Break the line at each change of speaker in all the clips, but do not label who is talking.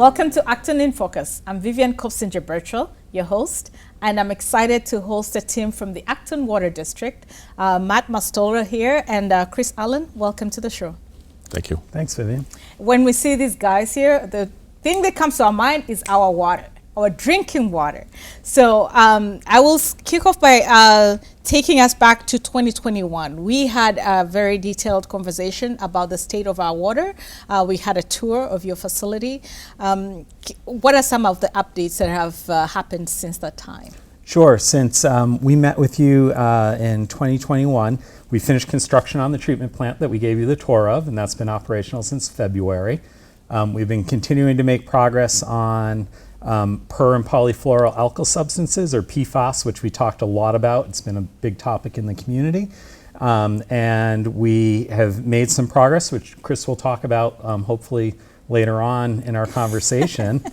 Welcome to Acton in Focus. I'm Vivian Kopsinger-Birchall, your host, and I'm excited to host a team from the Acton Water District. Matt Mastola here and Chris Allen, welcome to the show.
Thank you.
Thanks, Vivian.
When we see these guys here, the thing that comes to our mind is our water, our drinking water. So I will kick off by taking us back to 2021. We had a very detailed conversation about the state of our water. We had a tour of your facility. What are some of the updates that have happened since that time?
Sure. Since we met with you in 2021, we finished construction on the treatment plant that we gave you the tour of, and that's been operational since February. We've been continuing to make progress on per and polyfluoroalkyl substances, or PFAS, which we talked a lot about. It's been a big topic in the community. And we have made some progress, which Chris will talk about hopefully later on in our conversation.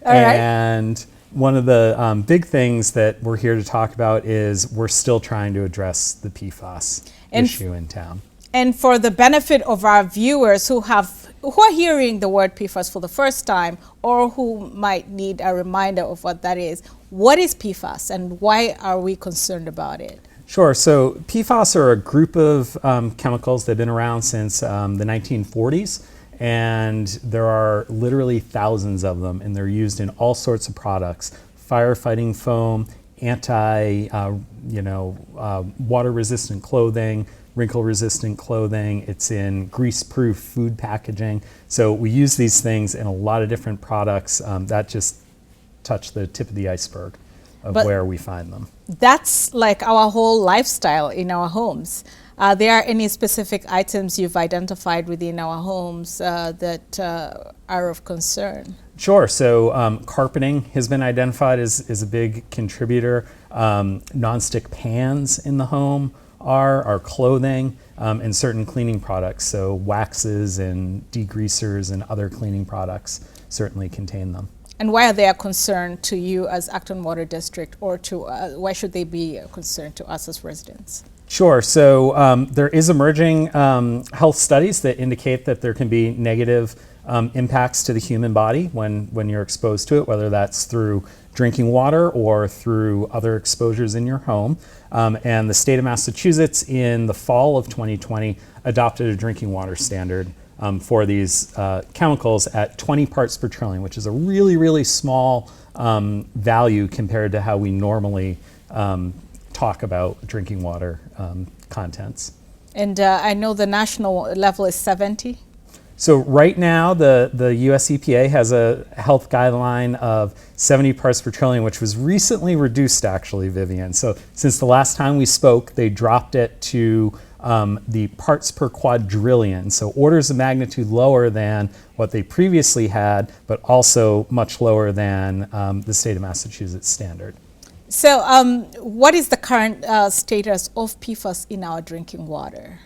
All right.
And one of the big things that we're here to talk about is we're still trying to address the PFAS issue in town.
And for the benefit of our viewers who are hearing the word PFAS for the first time, or who might need a reminder of what that is, what is PFAS and why are we concerned about it?
Sure. So PFAS are a group of chemicals that have been around since the 1940s, and there are literally thousands of them, and they're used in all sorts of products: firefighting foam, water-resistant clothing, wrinkle-resistant clothing. It's in grease-proof food packaging. So we use these things in a lot of different products. That just touched the tip of the iceberg of where we find them. That's
like our whole lifestyle in our homes. There are any specific items you've identified within our homes that are of concern?
Sure. So carpeting has been identified as a big contributor. Non-stick pans in the home, our clothing, and certain cleaning products. So waxes and degreasers and other cleaning products certainly contain them.
And why are they a concern to you as Acton Water District, or to why should they be a concern to us as residents?
Sure. So there is emerging health studies that indicate that there can be negative impacts to the human body when you're exposed to it, whether that's through drinking water or through other exposures in your home. And the state of Massachusetts in the fall of 2020 adopted a drinking water standard for these chemicals at 20 parts per trillion, which is a really, really small value compared to how we normally talk about drinking water contents.
And I know the national level is 70.
So right now, the US EPA has a health guideline of 70 parts per trillion, which was recently reduced, actually, Vivian. So since the last time we spoke, they dropped it to the parts per quadrillion. So orders of magnitude lower than what they previously had, but also much lower than the state of Massachusetts standard.
So what is the current status of PFAS in our drinking water?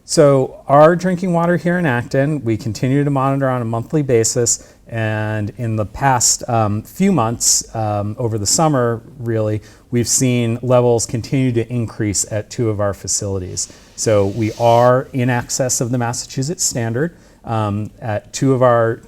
So our drinking water here in Acton, we continue to monitor on a monthly basis, and in the past few months, over the summer really, we've seen levels continue to increase at two of our facilities. So we are in excess of the Massachusetts standard at two of our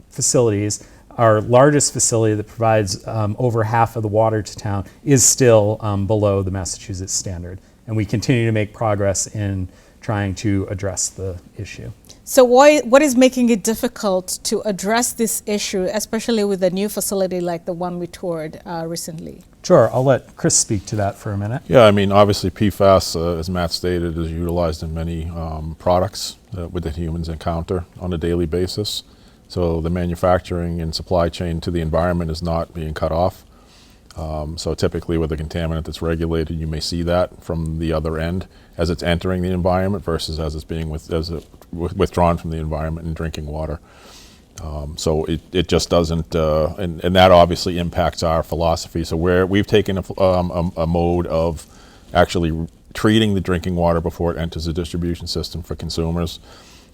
facilities. Our largest facility that provides over half of the water to town is still below the Massachusetts standard, and we continue to make progress in trying to address the issue.
So what is making it difficult to address this issue, especially with a new facility like the one we toured recently?
Sure, I'll let Chris speak to that for a minute.
Yeah, I mean, obviously PFAS, as Matt stated, is utilized in many products that humans encounter on a daily basis. So the manufacturing and supply chain to the environment is not being cut off. So typically with a contaminant that's regulated, you may see that from the other end as it's entering the environment versus as it's being withdrawn from the environment in drinking water. So it just doesn't, and that obviously impacts our philosophy. So we've taken a mode of actually treating the drinking water before it enters the distribution system for consumers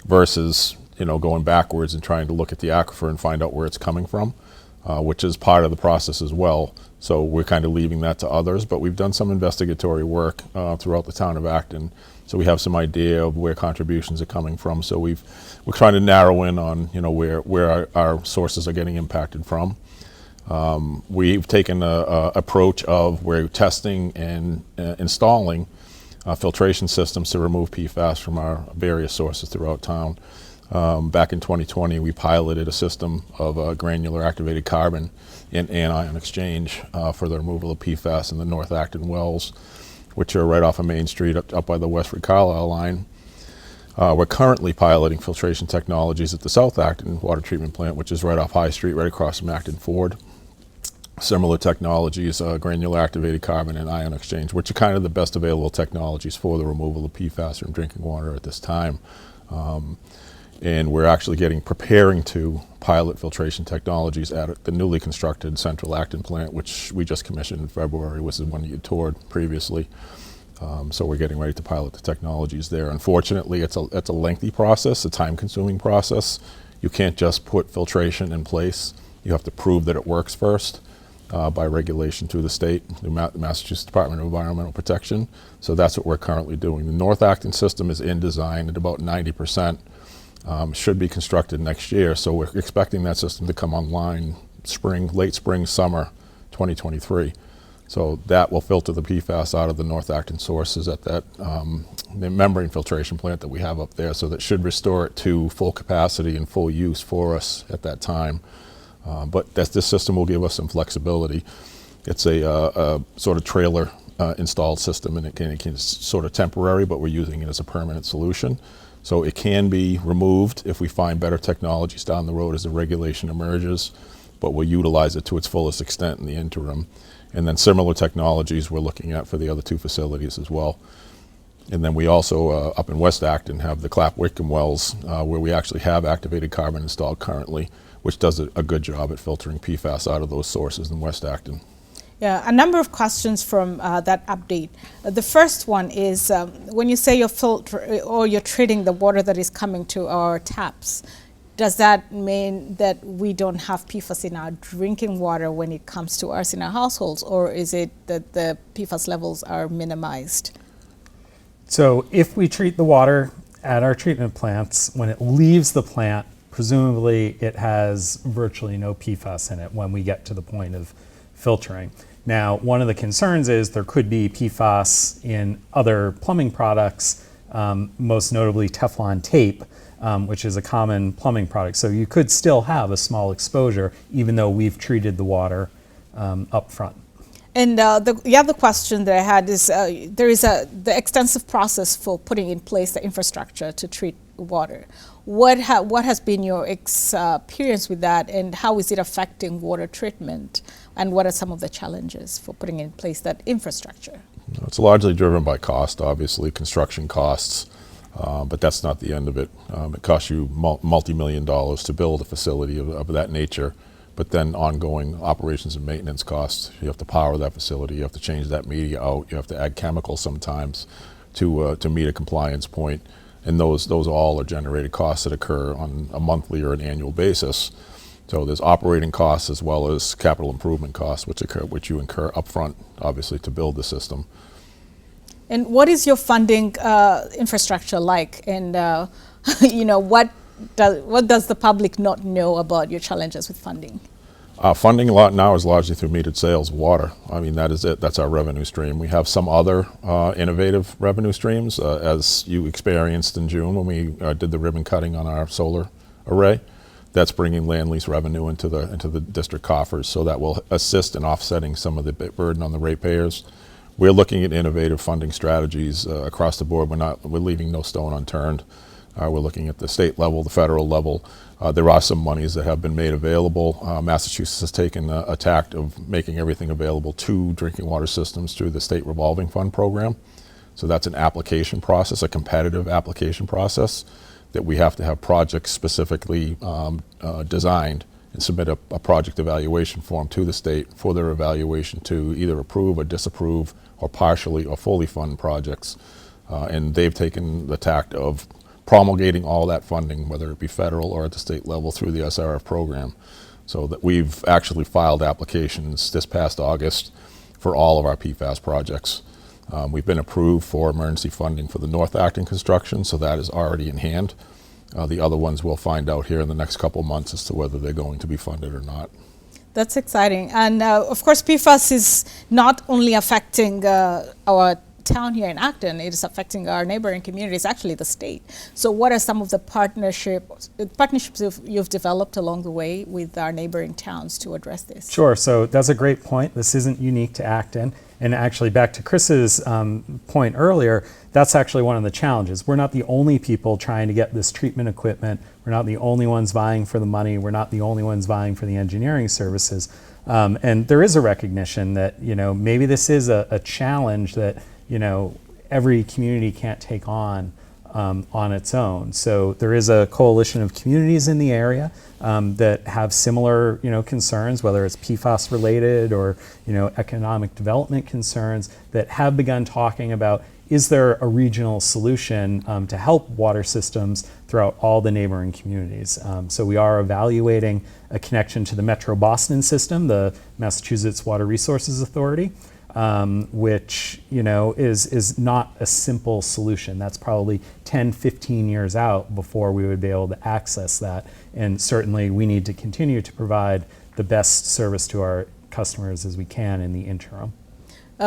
versus going backwards and trying to look at the aquifer and find out where it's coming from, which is part of the process as well. So we're kind of leaving that to others, but we've done some investigatory work throughout the town of Acton So we have some idea of where contributions are coming from. So we're trying to narrow in on where our sources are getting impacted from. We've taken a approach of we're testing and installing filtration systems to remove PFAS from our various sources throughout town. Back in 2020, we piloted a system of granular activated carbon and anion exchange for the removal of PFAS in the North Acton wells, which are right off of Main Street up by the Westford Carlisle line. We're currently piloting filtration technologies at the South Acton water treatment plant, which is right off High Street, right across from Acton Ford. Similar technologies, granular activated carbon and ion exchange, which are kind of the best available technologies for the removal of PFAS from drinking water at this time. And we're actually preparing to pilot filtration technologies at the newly constructed Central Acton plant, which we just commissioned in February, was the one you toured previously. So we're getting ready to pilot the technologies there. Unfortunately, it's a lengthy process, a time-consuming process. You can't just put filtration in place. You have to prove that it works first by regulation through the state, the Massachusetts Department of Environmental Protection. So that's what we're currently doing. The North Acton system is in design at about 90%. Should be constructed next year. So we're expecting that system to come online late spring, summer 2023. So that will filter the PFAS out of the North Acton sources at that membrane filtration plant that we have up there. So that should restore it to full capacity and full use for us at that time. But this system will give us some flexibility. It's a sort of trailer installed system, and it can sort of temporary, but we're using it as a permanent solution. So it can be removed if we find better technologies down the road as the regulation emerges, but we'll utilize it to its fullest extent in the interim. And then similar technologies we're looking at for the other two facilities as well. And then we also, up in West Acton, have the Clap Wickham wells, where we actually have activated carbon installed currently, which does a good job at filtering PFAS out of those sources in West Acton.
Yeah, a number of questions from that update. The first one is when you say you're treating the water that is coming to our taps, does that mean that we don't have PFAS in our drinking water when it comes to us in our households, or is it that the PFAS levels are minimized?
So if we treat the water at our treatment plants, when it leaves the plant, presumably it has virtually no PFAS in it when we get to the point of filtering. Now, one of the concerns is there could be PFAS in other plumbing products, most notably Teflon tape, which is a common plumbing product. So you could still have a small exposure even though we've treated the water up front.
And the other question that I had is there is the extensive process for putting in place the infrastructure to treat water. What has been your experience with that, and how is it affecting water treatment, and what are some of the challenges for putting in place that infrastructure?
It's largely driven by cost, obviously, construction costs, but that's not the end of it. It costs you multi-million dollars to build a facility of that nature, but then ongoing operations and maintenance costs. You have to power that facility, you have to change that media out, you have to add chemicals sometimes to meet a compliance point. And those all are generated costs that occur on a monthly or an annual basis. So there's operating costs as well as capital improvement costs, which you incur upfront, obviously, to build the system.
And what is your funding infrastructure like? And what does the public not know about your challenges with funding?
Funding a lot now is largely through metered sales of water. I mean, that is it. That's our revenue stream. We have some other innovative revenue streams, as you experienced in June when we did the ribbon cutting on our solar array. That's bringing land lease revenue into the district coffers, so that will assist in offsetting some of the burden on the ratepayers. We're looking at innovative funding strategies across the board. We're leaving no stone unturned. We're looking at the state level, the federal level. There are some monies that have been made available. Massachusetts has taken a tack of making everything available to drinking water systems through the state revolving fund program. So that's an application process, a competitive application process that we have to have projects specifically designed and submit a project evaluation form to the state for their evaluation to either approve or disapprove or partially or fully fund projects. And they've taken the tack of promulgating all that funding, whether it be federal or at the state level, through the SRF program. So that we've actually filed applications this past August for all of our PFAS projects. We've been approved for emergency funding for the North Acton construction, so that is already in hand. The other ones we'll find out here in the next couple months as to whether they're going to be funded or not.
That's exciting. And of course, PFAS is not only affecting our town here in Acton, it is affecting our neighboring communities, actually the state. So what are some of the partnerships you've developed along the way with our neighboring towns to address this?
Sure, so that's a great point. This isn't unique to Acton. And actually, back to Chris's point earlier, that's actually one of the challenges. We're not the only people trying to get this treatment equipment. We're not the only ones vying for the money. We're not the only ones vying for the engineering services. And there is a recognition that, maybe this is a challenge that, every community can't take on its own. So there is a coalition of communities in the area that have similar, concerns, whether it's PFAS related or, economic development concerns, that have begun talking about, is there a regional solution to help water systems throughout all the neighboring communities? So we are evaluating a connection to the Metro Boston system, the Massachusetts Water Resources Authority, which is not a simple solution. That's probably 10, 15 years out before we would be able to access that. And certainly we need to continue to provide the best service to our customers as we can in the interim.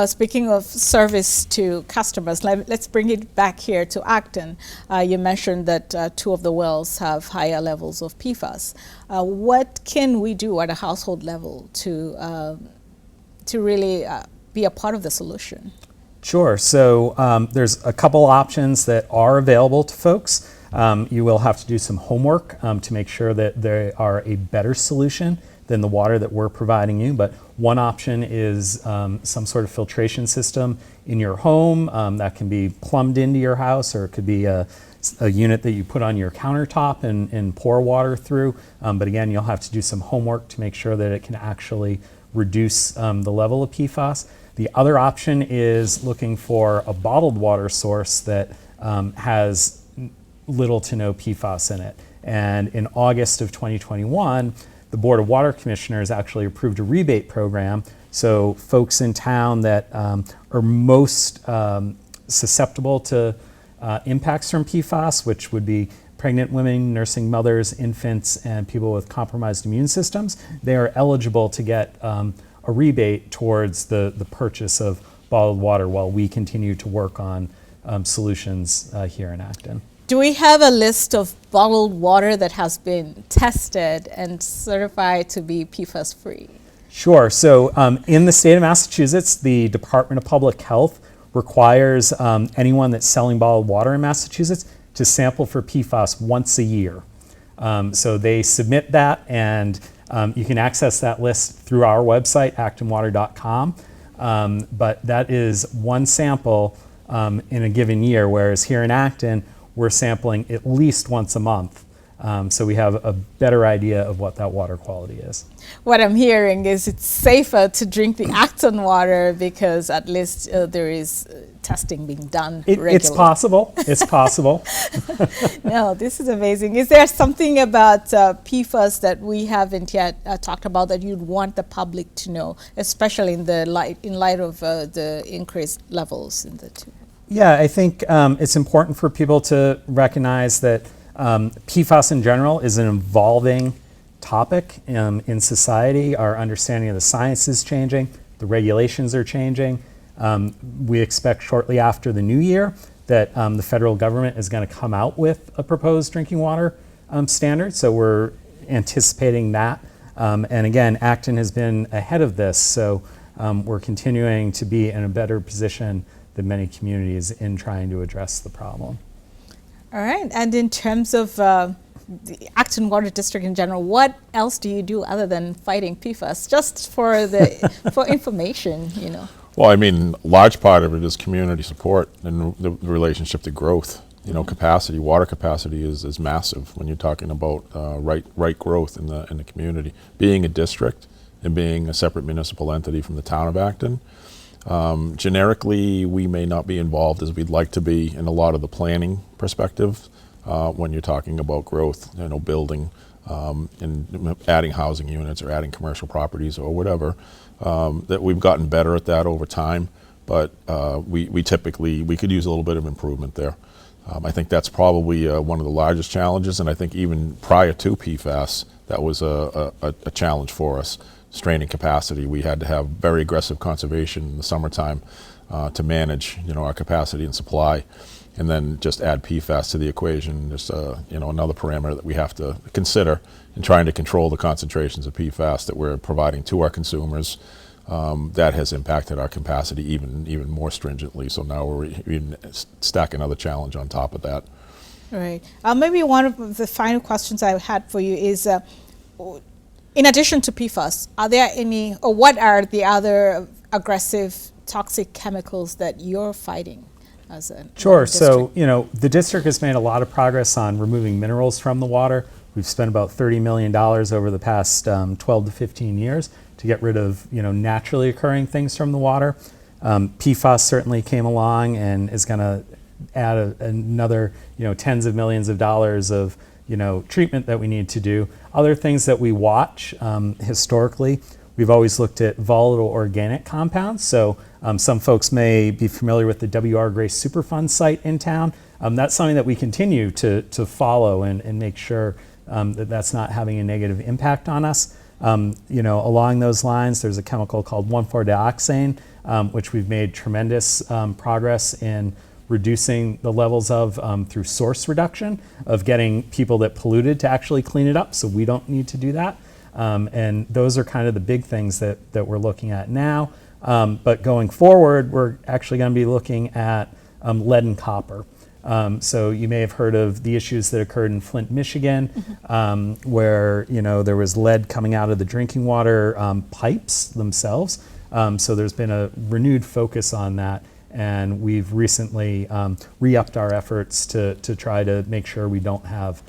Speaking of service to customers, let's bring it back here to Acton. You mentioned that 2 of the wells have higher levels of PFAS. What can we do at a household level to really be a part of the solution?
Sure. So there's a couple options that are available to folks. You will have to do some homework to make sure that they are a better solution than the water that we're providing you. But one option is some sort of filtration system in your home that can be plumbed into your house, or it could be a unit that you put on your countertop and pour water through. But again, you'll have to do some homework to make sure that it can actually reduce the level of PFAS. The other option is looking for a bottled water source that has little to no PFAS in it. And in August of 2021, the Board of Water Commissioners actually approved a rebate program. So folks in town that are most susceptible to impacts from PFAS, which would be pregnant women, nursing mothers, infants, and people with compromised immune systems, they are eligible to get a rebate towards the purchase of bottled water while we continue to work on solutions here in Acton.
Do we have a list of bottled water that has been tested and certified to be PFAS free?
Sure. So in the state of Massachusetts, the Department of Public Health requires anyone that's selling bottled water in Massachusetts to sample for PFAS once a year. So they submit that, and you can access that list through our website, actonwater.com. But that is one sample in a given year, whereas here in Acton, we're sampling at least once a month. So we have a better idea of what that water quality is.
What I'm hearing is it's safer to drink the Acton water because at least there is testing being done regularly.
It's possible. It's possible.
No, this is amazing. Is there something about PFAS that we haven't yet talked about that you'd want the public to know, especially in light of the increased levels in the two?
Yeah, I think it's important for people to recognize that PFAS in general is an evolving topic in society. Our understanding of the science is changing. The regulations are changing. We expect shortly after the new year that the federal government is going to come out with a proposed drinking water standard. So we're anticipating that. And again, Acton has been ahead of this. So we're continuing to be in a better position than many communities in trying to address the problem.
All right, and in terms of the Acton Water District in general, what else do you do other than fighting PFAS? Just for for information,
Well, I mean, large part of it is community support and the relationship to growth. Capacity, water capacity is massive when you're talking about right growth in the community. Being a district and being a separate municipal entity from the town of Acton, generically, we may not be involved as we'd like to be in a lot of the planning perspective when you're talking about growth, building and adding housing units or adding commercial properties or whatever. That we've gotten better at that over time. but we typically, we could use a little bit of improvement there. I think that's probably one of the largest challenges, and I think even prior to PFAS, that was a challenge for us. Straining capacity, we had to have very aggressive conservation in the summertime to manage, our capacity and supply, and then just add PFAS to the equation. Just another parameter that we have to consider in trying to control the concentrations of PFAS that we're providing to our consumers. That has impacted our capacity even more stringently. So now we're even stacking another challenge on top of that.
Right. Maybe one of the final questions I had for you is, in addition to PFAS, are there any, or what are the other aggressive toxic chemicals that you're fighting as a
Sure.
district?
So, the district has made a lot of progress on removing minerals from the water. We've spent about $30 million over the past 12 to 15 years to get rid of, naturally occurring things from the water. PFAS certainly came along and is going to add another, tens of millions of dollars of, treatment that we need to do. Other things that we watch historically, we've always looked at volatile organic compounds. So some folks may be familiar with the W.R. Grace Superfund site in town. That's something that we continue to follow and make sure that that's not having a negative impact on us. Along those lines, there's a chemical called 1,4-dioxane, which we've made tremendous progress in reducing the levels of through source reduction, of getting people that polluted to actually clean it up, so we don't need to do that. And those are kind of the big things that we're looking at now. But going forward, we're actually going to be looking at lead and copper. So you may have heard of the issues that occurred in Flint, Michigan, where there was lead coming out of the drinking water pipes themselves. So there's been a renewed focus on that, and we've recently re-upped our efforts to try to make sure we don't have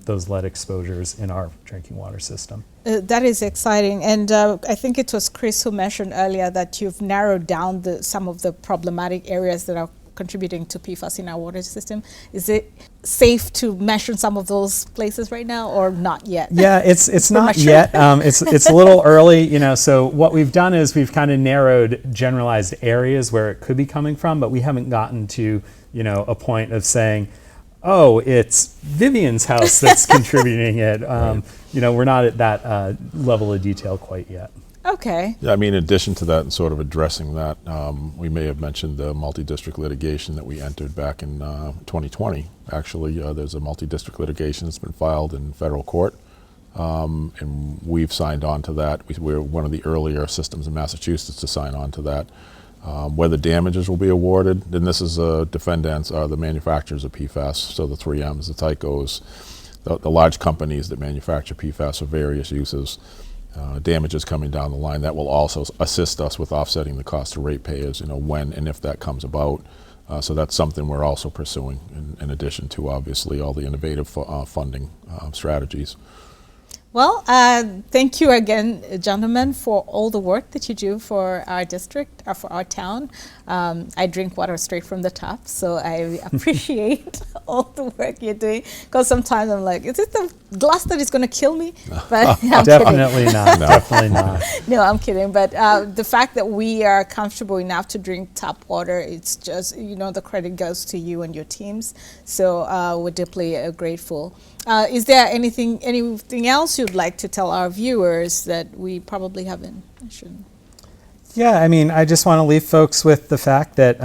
those lead exposures in our drinking water system.
That is exciting, and I think it was Chris who mentioned earlier that you've narrowed down some of the problematic areas that are contributing to PFAS in our water system. Is it safe to mention some of those places right now, or not yet?
Yeah, it's not yet. It's a little early, So what we've done is we've kind of narrowed generalized areas where it could be coming from, but we haven't gotten to a point of saying, oh, it's Vivian's house that's contributing it. We're not at that level of detail quite yet.
Okay.
Yeah, in addition to that and sort of addressing that, we may have mentioned the multi-district litigation that we entered back in 2020. Actually, there's a multi-district litigation that's been filed in federal court, and we've signed on to that. We're one of the earlier systems in Massachusetts to sign on to that. Whether damages will be awarded, then this is defendants are the manufacturers of PFAS, so the 3Ms, the Tycos, the large companies that manufacture PFAS for various uses. Damages coming down the line that will also assist us with offsetting the cost to ratepayers, when and if that comes about. So that's something we're also pursuing in addition to obviously all the innovative funding strategies.
Well, thank you again, gentlemen, for all the work that you do for our district, for our town. I drink water straight from the tap, so I appreciate all the work you're doing. Because sometimes I'm like, is it the glass that is going to kill me? But I'm
Definitely
kidding.
not. Definitely not.
No, I'm kidding. But the fact that we are comfortable enough to drink tap water, it's just, the credit goes to you and your teams. So we're deeply grateful. Is there anything else you'd like to tell our viewers that we probably haven't mentioned?
Yeah, I just want to leave folks with the fact that,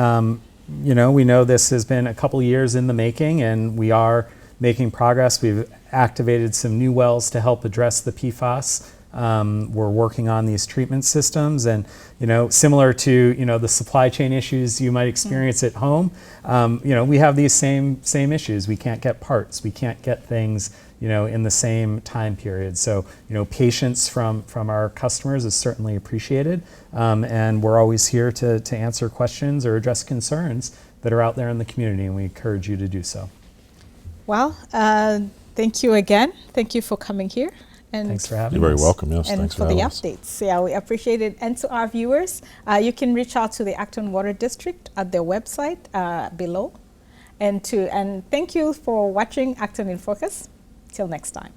we know this has been a couple years in the making, and we are making progress. We've activated some new wells to help address the PFAS. We're working on these treatment systems, and similar to the supply chain issues you might experience at home, we have these same issues. We can't get parts, we can't get things in the same time period. So patience from our customers is certainly appreciated, and we're always here to answer questions or address concerns that are out there in the community, and we encourage you to do so.
Well, thank you again. Thank you for coming here. And
thanks for having us.
You're very welcome. Yes,
and
thanks
for
for
the
having us.
updates. Yeah, we appreciate it. And to our viewers, you can reach out to the Acton Water District at their website below. And thank you for watching Acton in Focus. Till next time.